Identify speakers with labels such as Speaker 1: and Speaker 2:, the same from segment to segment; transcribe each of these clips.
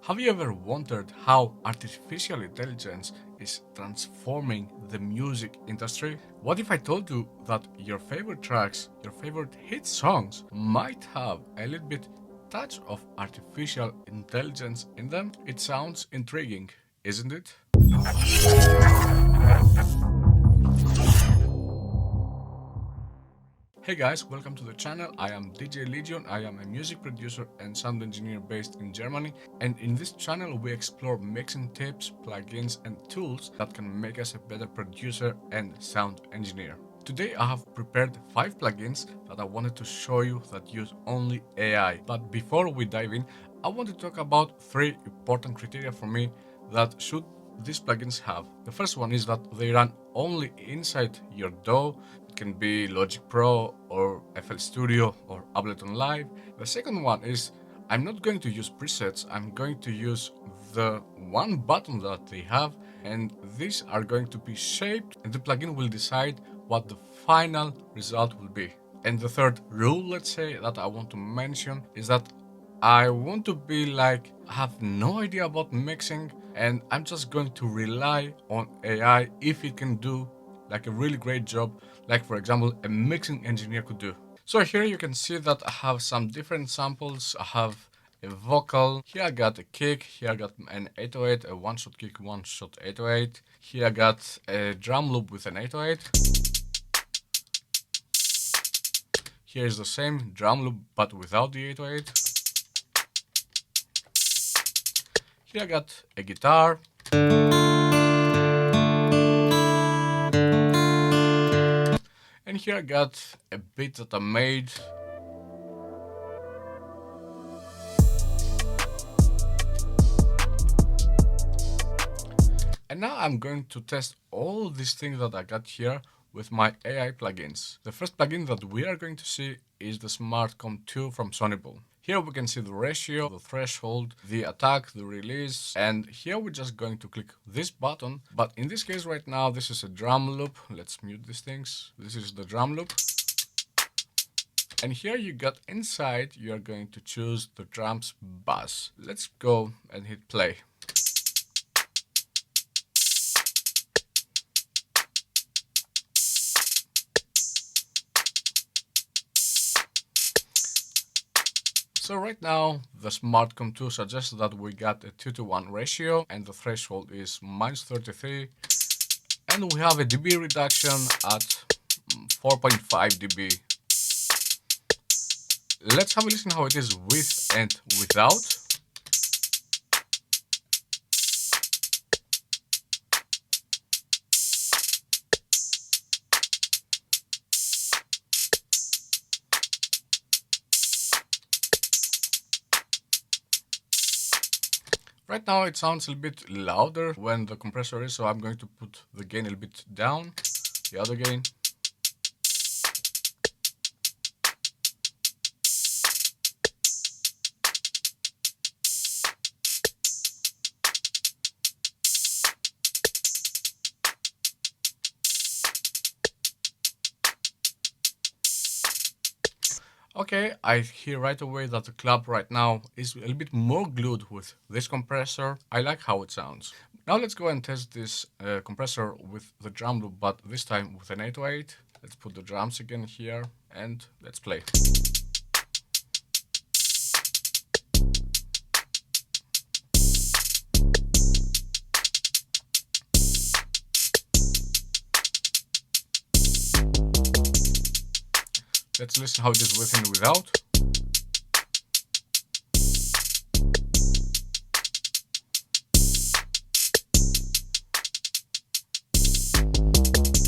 Speaker 1: Have you ever wondered how artificial intelligence is transforming the music industry? What if I told you that your favorite tracks, your favorite hit songs might have a little bit touch of artificial intelligence in them? It sounds intriguing, isn't it? Hey guys, welcome to the channel. I am DJ Legion. I am a music producer and sound engineer based in Germany. And in this channel, we explore mixing tips, plugins, and tools that can make us a better producer and sound engineer. Today, I have prepared 5 plugins that I wanted to show you that use only AI. But before we dive in, I want to talk about 3 important criteria for me that should these plugins have. The first one is that they run only inside your DAW. It can be Logic Pro or FL Studio or Ableton Live. The second one is I'm not going to use presets, I'm going to use the one button that they have, and these are going to be shaped and the plugin will decide what the final result will be. And the third rule, let's say, that I want to mention is that I want to be like, have no idea about mixing, and I'm just going to rely on AI if it can do like a really great job, like for example, a mixing engineer could do. So here you can see that I have some different samples. I have a vocal. Here I got a kick. Here I got an 808, a one-shot kick, one-shot 808. Here I got a drum loop with an 808. Here's the same drum loop but without the 808. Here I got a guitar. And here I got a beat that I made. And now I'm going to test all these things that I got here with my AI plugins. The first plugin that we are going to see is the SmartCom 2 from Sonible. Here we can see the ratio, the threshold, the attack, the release, and here we're just going to click this button. But in this case right now, this is a drum loop. Let's mute these things. This is the drum loop. And here you got inside, you are going to choose the drums bass. Let's go and hit play. So right now, the SmartCom 2 suggests that we got a 2:1 ratio and the threshold is -33. And we have a dB reduction at 4.5 dB. Let's have a listen how it is with and without. Right now it sounds a little bit louder when the compressor is, so I'm going to put the gain a little bit down, the other gain. Okay, I hear right away that the clap right now is a little bit more glued with this compressor. I like how it sounds. Now let's go and test this compressor with the drum loop, but this time with an 808. Let's put the drums again here and let's play. Let's listen how it is with and without.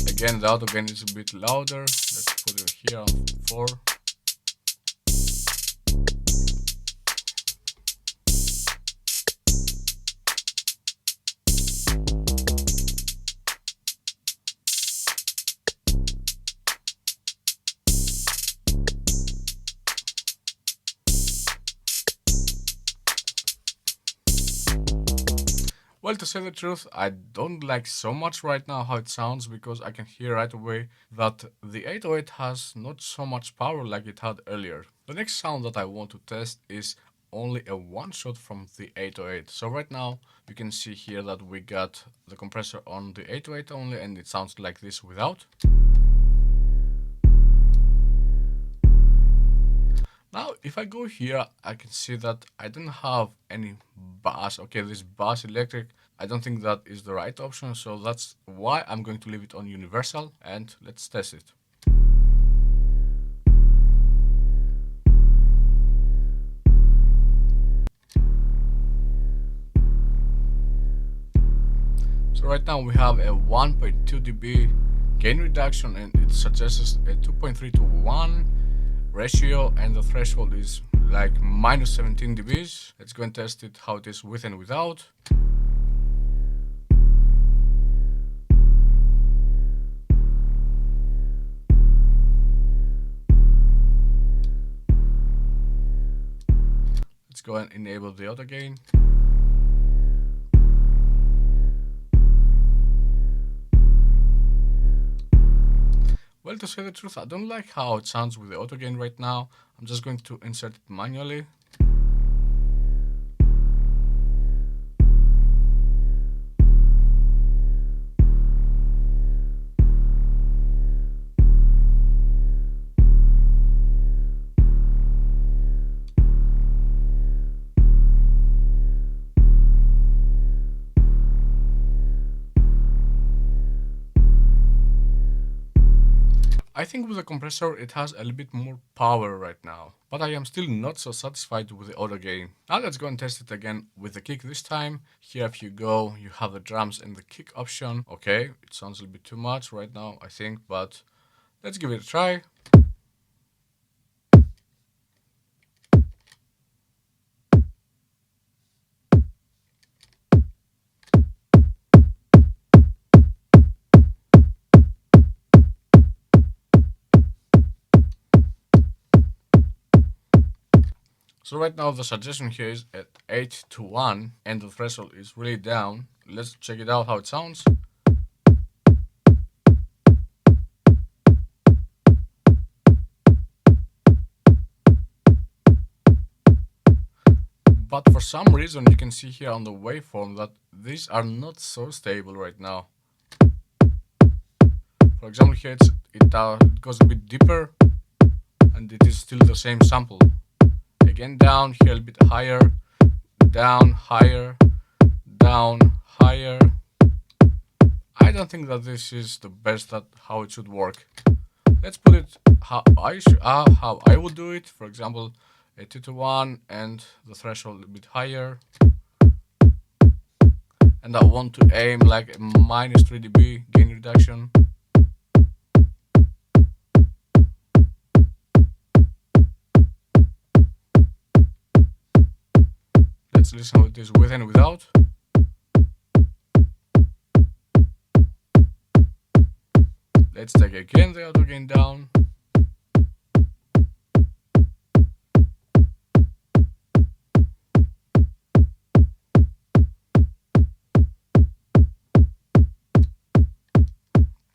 Speaker 1: Again, the auto gain is a bit louder. Let's put it here on 4. Well, to say the truth, I don't like so much right now how it sounds because I can hear right away that the 808 has not so much power like it had earlier. The next sound that I want to test is only a one shot from the 808. So right now you can see here that we got the compressor on the 808 only, and it sounds like this without. Now if I go here, I can see that I don't have any bass. Okay, this bass electric, I don't think that is the right option, so that's why I'm going to leave it on universal, and let's test it. So right now we have a 1.2 dB gain reduction, and it suggests a 2.3 to 1 ratio, and the threshold is like minus 17 dBs. Let's go and test it, how it is with and without. Let's go and enable the auto gain. Well, to say the truth, I don't like how it sounds with the auto gain right now. I'm just going to insert it manually. I think with the compressor it has a little bit more power right now, but I am still not so satisfied with the auto gain. Now let's go and test it again with the kick this time. Here if you go, you have the drums and the kick option. Okay, it sounds a little bit too much right now, I think, but let's give it a try. So right now the suggestion here is at 8 to 1 and the threshold is really down. Let's check it out how it sounds. But for some reason you can see here on the waveform that these are not so stable right now. For example, here it goes a bit deeper and it is still the same sample. Again down, here a bit higher, down, higher, down, higher. I don't think that this is the best at how it should work. Let's put it how I would do it. For example, a 2 to 1 and the threshold a bit higher. And I want to aim like a minus 3 dB gain reduction. Let's listen how it is with and without. Let's take again the auto gain down.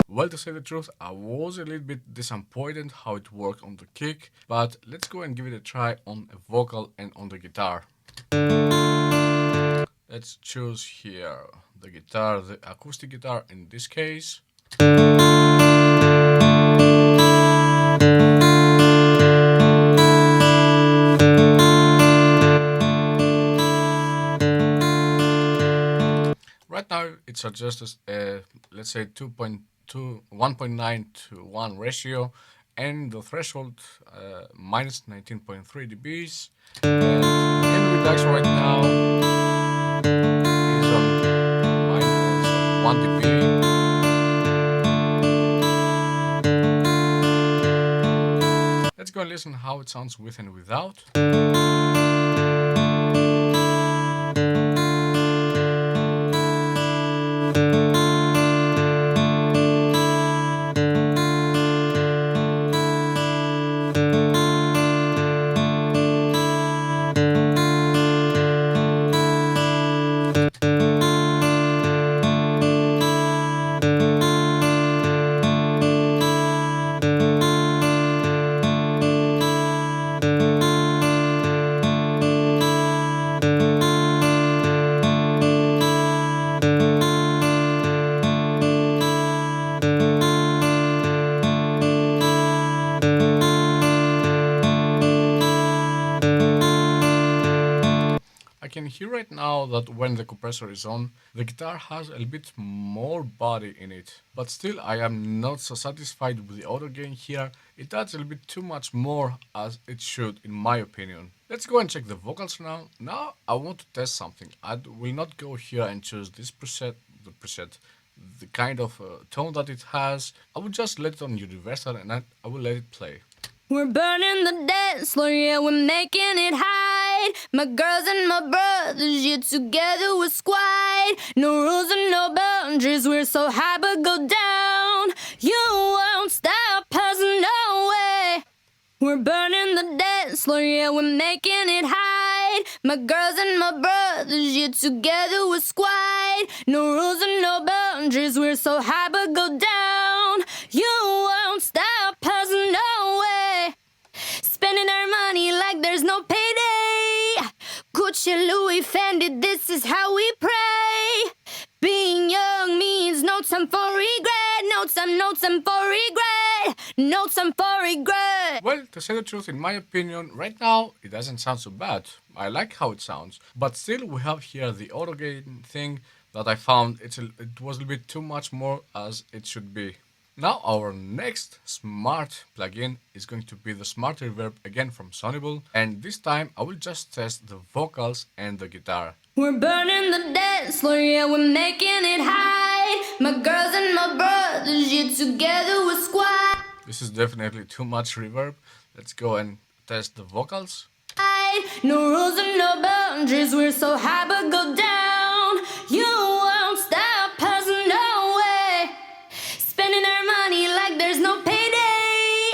Speaker 1: Well, to say the truth, I was a little bit disappointed how it worked on the kick, but let's go and give it a try on a vocal and on the guitar. Let's choose here the guitar, the acoustic guitar in this case. Right now it suggests let's say 1.9 to 1 ratio, and the threshold minus 19.3 dBs, and the gain reduction right now is on minus 1 dB. Let's go and listen how it sounds with and without. hear right now that when the compressor is on, the guitar has a little bit more body in it. But still, I am not so satisfied with the auto gain here. It adds a little bit too much more as it should, in my opinion. Let's go and check the vocals now. Now I want to test something. I will not go here and choose this preset, the kind of tone that it has. I will just let it on universal and I will let it play.
Speaker 2: We're burning the dance floor, yeah, we're making it hide. My girls and my brothers, yeah, together we're squad. No rules and no boundaries, we're so high but go down. You won't stop us, no way. We're burning the dance floor, yeah, we're making it hide. My girls and my brothers, yeah, together we're squad. No rules and no boundaries, we're so high but go down. You won't stop us, no way. Spending our money like there's no payday. Gucci, Louis, Fendi, this is how we pray. Being young means no time for regret. No time for regret. No time for regret.
Speaker 1: Well, to say the truth, in my opinion, right now, it doesn't sound so bad. I like how it sounds. But still, we have here the auto gain thing that I found it was a little bit too much more as it should be. Now our next smart plugin is going to be the Smart Reverb again from Sonible, and this time I will just test the vocals and the guitar.
Speaker 2: We're burning the dance floor, yeah, we're making it hide. My girls and my brothers, yeah, together we're squad.
Speaker 1: This is definitely too much reverb. Let's go and test the vocals.
Speaker 2: No rules and no boundaries, we're so high but go down. You won't stop us, no way. Spending our money like there's no payday.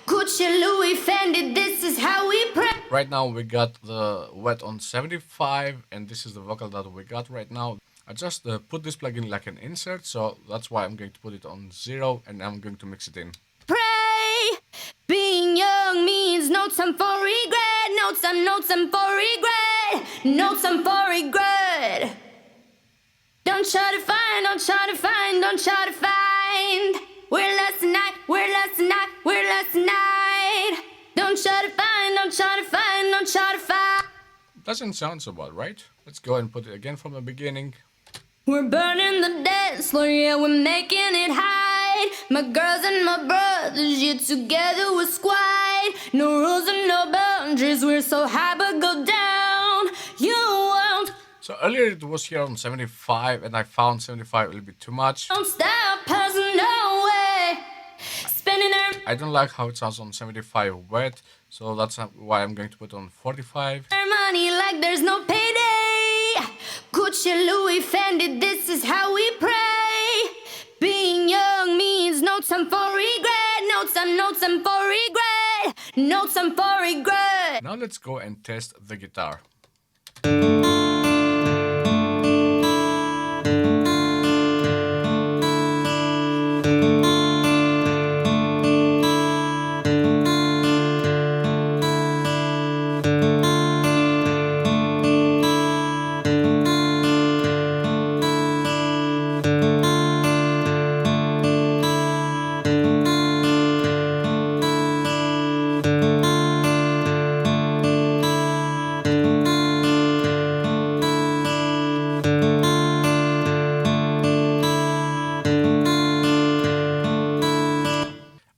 Speaker 2: Gucci, Louis, Fendi, this is how we pray.
Speaker 1: Right now we got the wet on 75 and this is the vocal that we got right now. I just put this plugin like an insert, so that's why I'm going to put it on 0 and I'm going to mix it in.
Speaker 2: Pray. Being young means no time for regret. No time for regret. No time for regret. Don't try to find, don't try to find, don't try to find. We're last night, we're last night, we're last night. Don't try to find, don't try to find, don't try to find.
Speaker 1: Doesn't sound so bad, right? Let's go and put it again from the beginning.
Speaker 2: We're burning the dance floor, yeah, we're making it hide. My girls and my brothers, yeah, together we're squad. No rules and no boundaries, we're so high but go down. You won't.
Speaker 1: So earlier it was here on 75 and I found 75 a little bit too much.
Speaker 2: Don't stop us, no way. Spending our
Speaker 1: I don't like how it sounds on 75 wet, so that's why I'm going to put on 45.
Speaker 2: money like there's no payday. Gucci, Louis, Fendi, this is how we pray. Being young means no time for regret. No time for regret. No time for regret.
Speaker 1: Now let's go and test the guitar.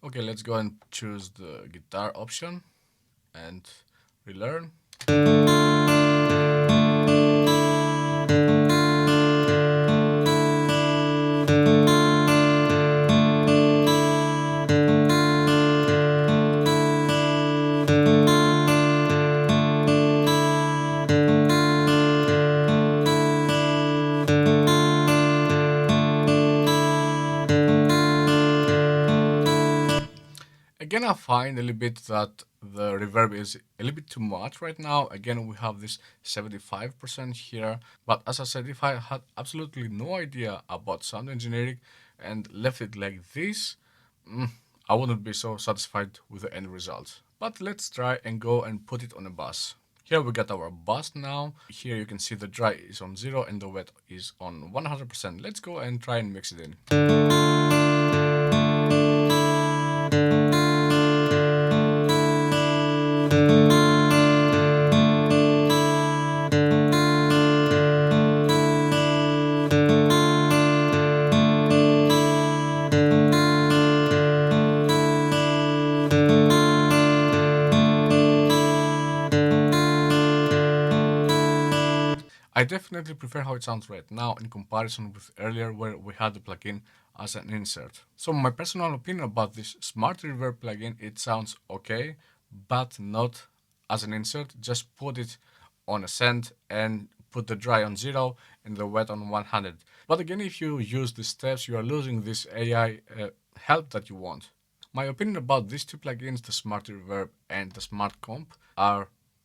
Speaker 1: Okay, let's go and choose the guitar option and relearn. Again, I find a little bit that the reverb is a little bit too much right now. Again, we have this 75% here. But as I said, if I had absolutely no idea about sound engineering and left it like this, I wouldn't be so satisfied with the end result. But let's try and go and put it on a bass. Here we got our bass now. Here you can see the dry is on 0 and the wet is on 100%. Let's go and try and mix it in. definitely prefer how it sounds right now in comparison with earlier where we had the plugin as an insert. So my personal opinion about this Smart Reverb plugin, it sounds okay, but not as an insert. Just put it on a send and put the dry on 0 and the wet on 100. But again, if you use these steps, you are losing this AI help that you want. My opinion about these two plugins, the Smart Reverb and the Smart Comp,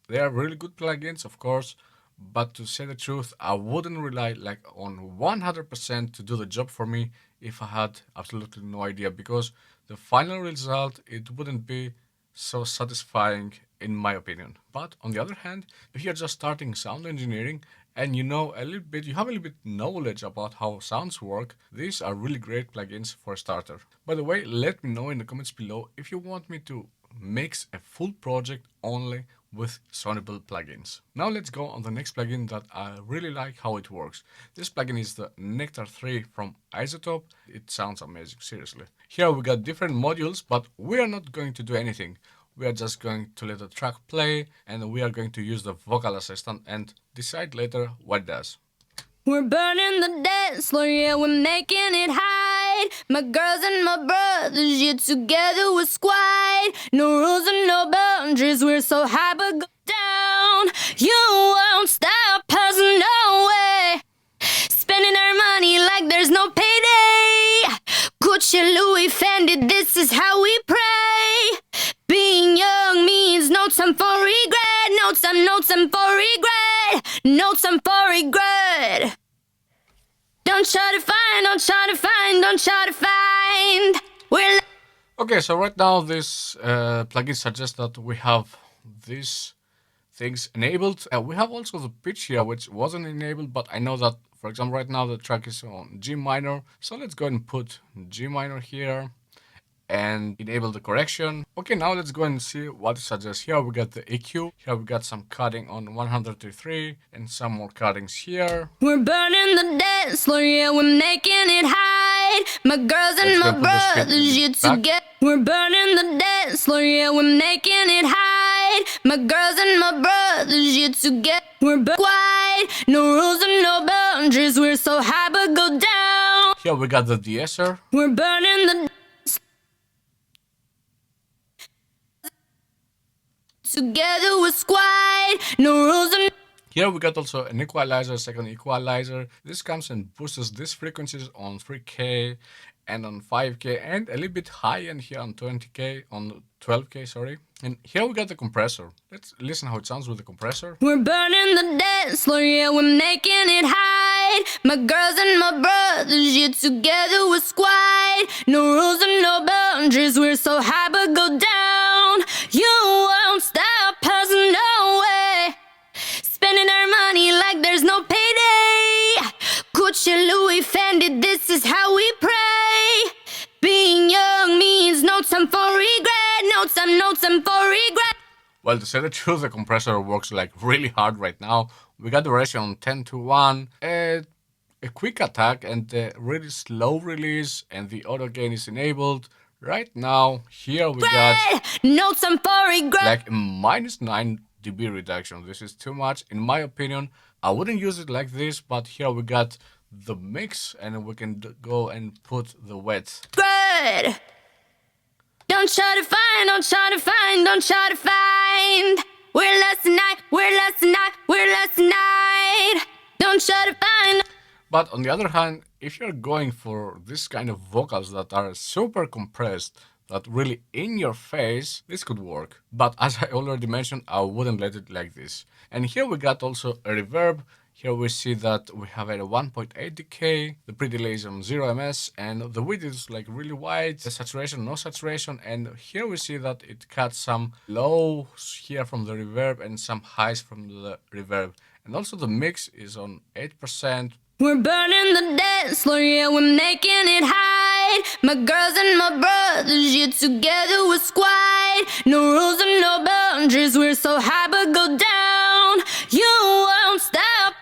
Speaker 1: they are really good plugins, of course, but to say the truth, I wouldn't rely like on 100% to do the job for me if I had absolutely no idea, because the final result, it wouldn't be so satisfying in my opinion. But on the other hand, if you're just starting sound engineering and you know a little bit, you have a little bit knowledge about how sounds work, these are really great plugins for a starter. By the way, let me know in the comments below if you want me to mix a full project only with Sonable plugins. Now let's go on the next plugin that I really like how it works. This plugin is the Nectar 3 from iZotope. It sounds amazing, seriously. Here we got different modules, but we are not going to do anything. We are just going to let the track play and we are going to use the vocal assistant and decide later what it does.
Speaker 2: We're burning the dance floor, yeah, we're making it hide. My girls and my brothers, yeah, together we're squad. No rules and no boundaries, we're so high but go down. You won't stop us, no way. Spending our money like there's no payday. Gucci, Louis, Fendi, this is how we pray. Being young means no time for regret. No time for regret. No time for regret. Don't try to find, don't try to find, don't try to find. We're
Speaker 1: Okay, so right now this plugin suggests that we have these things enabled. We have also the pitch here, which wasn't enabled, but I know that, for example, right now the track is on G minor. So let's go ahead and put G minor here and enable the correction. Okay, now let's go and see what it suggests. Here we got the EQ. Here we got some cutting on 133 and some more cuttings here.
Speaker 2: We're burning the dance floor, yeah, we're making it hide. My girls and my brothers, yeah, together. We're burning the dance floor, yeah, we're making it hide. My girls and my brothers, yeah, together. We're wide, no rules and no boundaries. We're so high but go down.
Speaker 1: Here we got the de-esser.
Speaker 2: We're burning the together with squad, no rules and
Speaker 1: here we got also an equalizer, second equalizer. This comes and boosts these frequencies on 3K and on 5K and a little bit high end here on 20K, on 12K, sorry. And here we got the compressor. Let's listen how it sounds with the compressor.
Speaker 2: We're burning the dance floor, yeah, we're making it hide. My girls and my brothers, yeah, together with squad. No rules and no boundaries, we're so high but go down. You won't stop us, no way. Spending our money like there's no payday. Gucci, Louis, Fendi, this is how we pray. Being young means no time for regret. No time for regret.
Speaker 1: Well, to say the truth, the compressor works like really hard right now. We got the ratio on 10:1, a quick attack and a really slow release, and the auto gain is enabled. Right now, here we got
Speaker 2: no time for regret.
Speaker 1: Like a -9 dB reduction. This is too much, in my opinion. I wouldn't use it like this, but here we got the mix, and we can go and put the wet.
Speaker 2: Good. Don't try to find, don't try to find, don't try to find. We're less tonight, we're less tonight, we're less tonight. Don't try to find.
Speaker 1: But on the other hand, if you're going for this kind of vocals that are super compressed, that really in your face, this could work. But as I already mentioned, I wouldn't let it like this. And here we got also a reverb. Here we see that we have a 1.8 decay, the pre-delay is on 0 ms, and the width is like really wide, the saturation, no saturation, and here we see that it cuts some lows here from the reverb and some highs from the reverb. And also the mix is on 8%.
Speaker 2: We're burning the dance floor, yeah, we're making it hide. My girls and my brothers, yeah, together we're squad. No rules and no boundaries, we're so high but go down. You won't stop.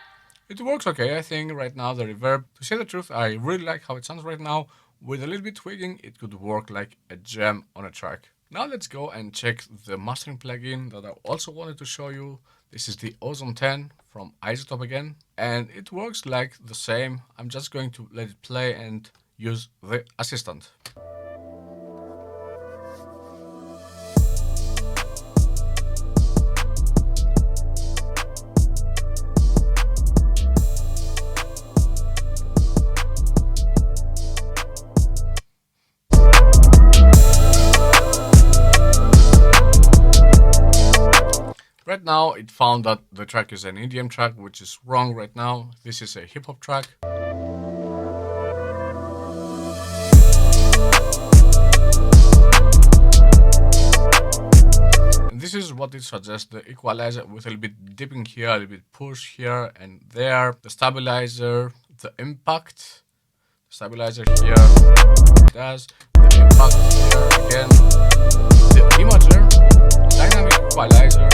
Speaker 1: It works okay, I think, right now, the reverb. To say the truth, I really like how it sounds right now. With a little bit tweaking, it could work like a gem on a track. Now let's go and check the mastering plugin that I also wanted to show you. This is the Ozone 10 from iZotope again, and it works like the same. I'm just going to let it play and use the assistant. Right now, it found that the track is an EDM track, which is wrong right now. This is a hip hop track. And this is what it suggests: the equalizer with a little bit dipping here, a little bit push here and there, the stabilizer, the impact, stabilizer here, it does, the impact here again, the imager, dynamic equalizer,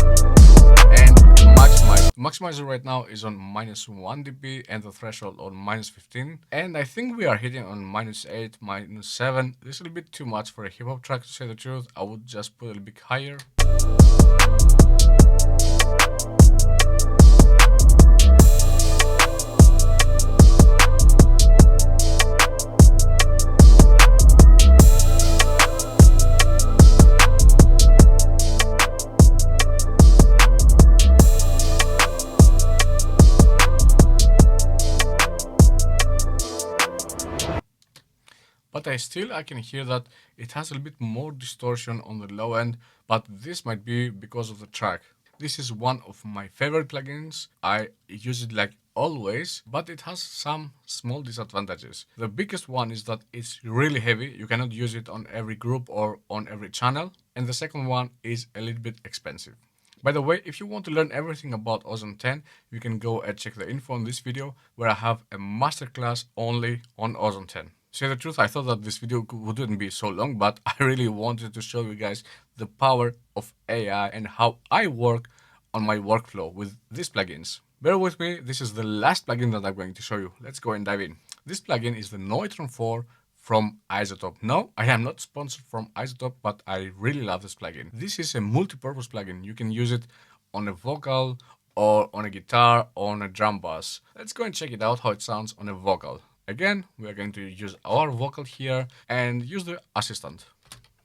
Speaker 1: and maximizer. Maximizer right now is on -1 dB and the threshold on -15. And I think we are hitting on -8, -7. This is a little bit too much for a hip hop track, to say the truth. I would just put it a little bit higher. But I can hear that it has a little bit more distortion on the low end, but this might be because of the track. This is one of my favorite plugins. I use it like always, but it has some small disadvantages. The biggest one is that it's really heavy. You cannot use it on every group or on every channel. And the second one is a little bit expensive. By the way, if you want to learn everything about Ozone 10, you can go and check the info on this video, where I have a masterclass only on Ozone 10. To say the truth, I thought that this video wouldn't be so long, but I really wanted to show you guys the power of AI and how I work on my workflow with these plugins. Bear with me, this is the last plugin that I'm going to show you. Let's go and dive in. This plugin is the Neutron 4 from iZotope. No, I am not sponsored from iZotope, but I really love this plugin. This is a multi-purpose plugin. You can use it on a vocal or on a guitar or on a drum bass. Let's go and check it out how it sounds on a vocal. Again, we are going to use our vocal here and use the assistant.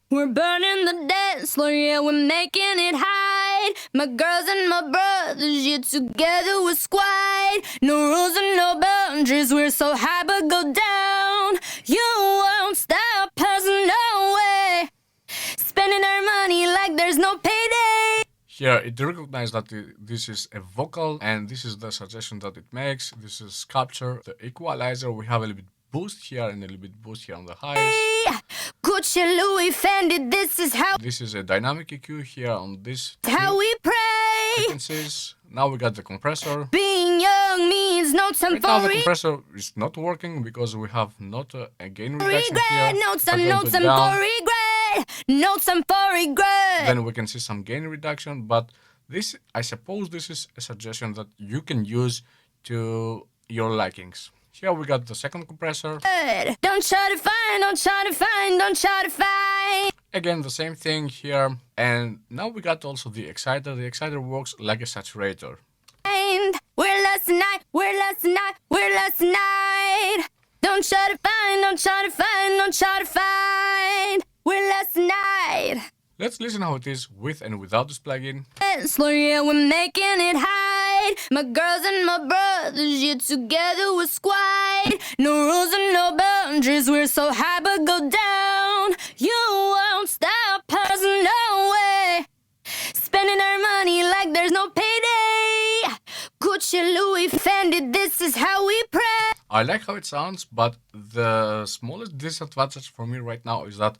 Speaker 2: We're burning the dance floor, yeah, we're making it hide. My girls and my brothers, yeah, together we're squad. No rules and no boundaries, we're so high but go down. You won't stop us, no way. Spending our money like there's no payday.
Speaker 1: Here, it recognizes that this is a vocal, and this is the suggestion that it makes. This is capture. The equalizer, we have a little bit boost here and a little bit boost here on the highs.
Speaker 2: Hey, Gucci, Louis, Fendi, this is how.
Speaker 1: This is a dynamic EQ here on this.
Speaker 2: How we pray.
Speaker 1: Frequencies. Now we got the compressor.
Speaker 2: Being young means no time
Speaker 1: Right
Speaker 2: for
Speaker 1: now the compressor is not working because we have not a gain reduction here.
Speaker 2: regret. No
Speaker 1: If I
Speaker 2: time,
Speaker 1: go
Speaker 2: no
Speaker 1: to
Speaker 2: time
Speaker 1: down,
Speaker 2: for regret. No time for regret.
Speaker 1: then we can see some gain reduction, but this, I suppose this is a suggestion that you can use to your likings. Here we got the second compressor.
Speaker 2: Don't try to find, don't try to find, don't try to find.
Speaker 1: Again, the same thing here. And now we got also the exciter. The exciter works like a saturator.
Speaker 2: We're last night, we're last night, we're last night. Don't try to find, don't try to find, don't try to find. We're last night.
Speaker 1: Let's listen how it is with and without this plugin.
Speaker 2: Slow, yeah, we're making it hide. My girls and my brothers, yeah, together we're squad. No rules and no boundaries, we're so high but go down. You won't stop us, no way. Spending our money like there's no payday. Gucci, Louis, Fendi, this is how we pray.
Speaker 1: I like how it sounds, but the smallest disadvantage for me right now is that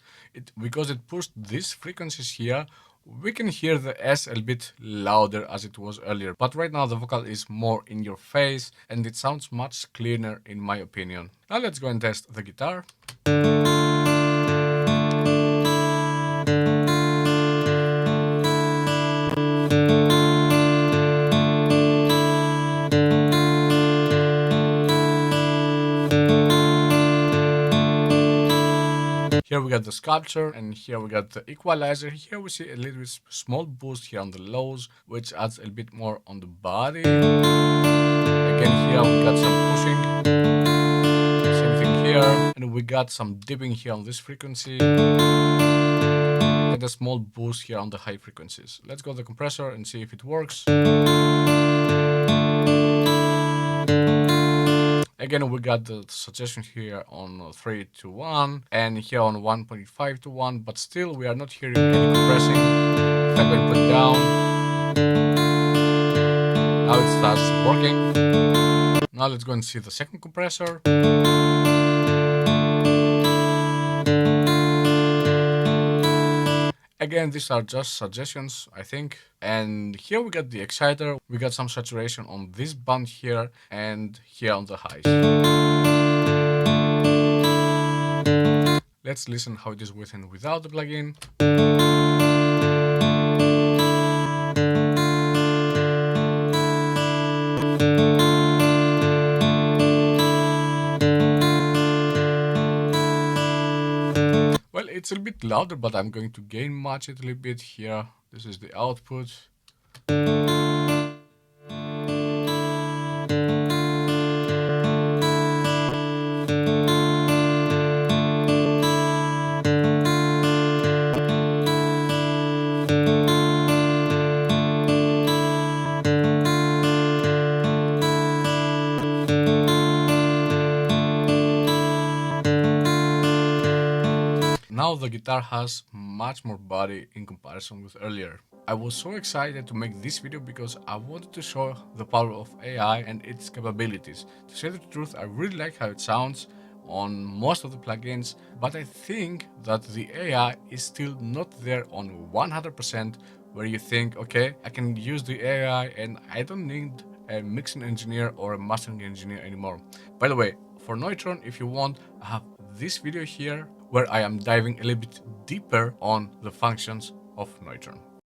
Speaker 1: because it pushed these frequencies here, we can hear the S a little bit louder as it was earlier. But right now the vocal is more in your face and it sounds much cleaner in my opinion. Now let's go and test the guitar. Here we got the sculpture, and here we got the equalizer. Here we see a little bit small boost here on the lows, which adds a bit more on the body. Again, here we got some pushing. Same thing here. And we got some dipping here on this frequency. And a small boost here on the high frequencies. Let's go to the compressor and see if it works. Again, we got the suggestion here on 3 to 1 and here on 1.5 to 1, but still we are not hearing any compressing. If I'm going to put it down, now it starts working. Now let's go and see the second compressor. Again, these are just suggestions, I think. And here we got the exciter. We got some saturation on this band here and here on the highs. Let's listen how it is with and without the plugin. Well, it's a bit louder, but I'm going to gain match it a little bit here. This is the output. Now the guitar has much more body in comparison with earlier. I was so excited to make this video because I wanted to show the power of AI and its capabilities. To say the truth, I really like how it sounds on most of the plugins, but I think that the AI is still not there on 100% where you think, okay, I can use the AI and I don't need a mixing engineer or a mastering engineer anymore. By the way, for Neutron, if you want, I have this video here where I am diving a little bit deeper on the functions of Neutron.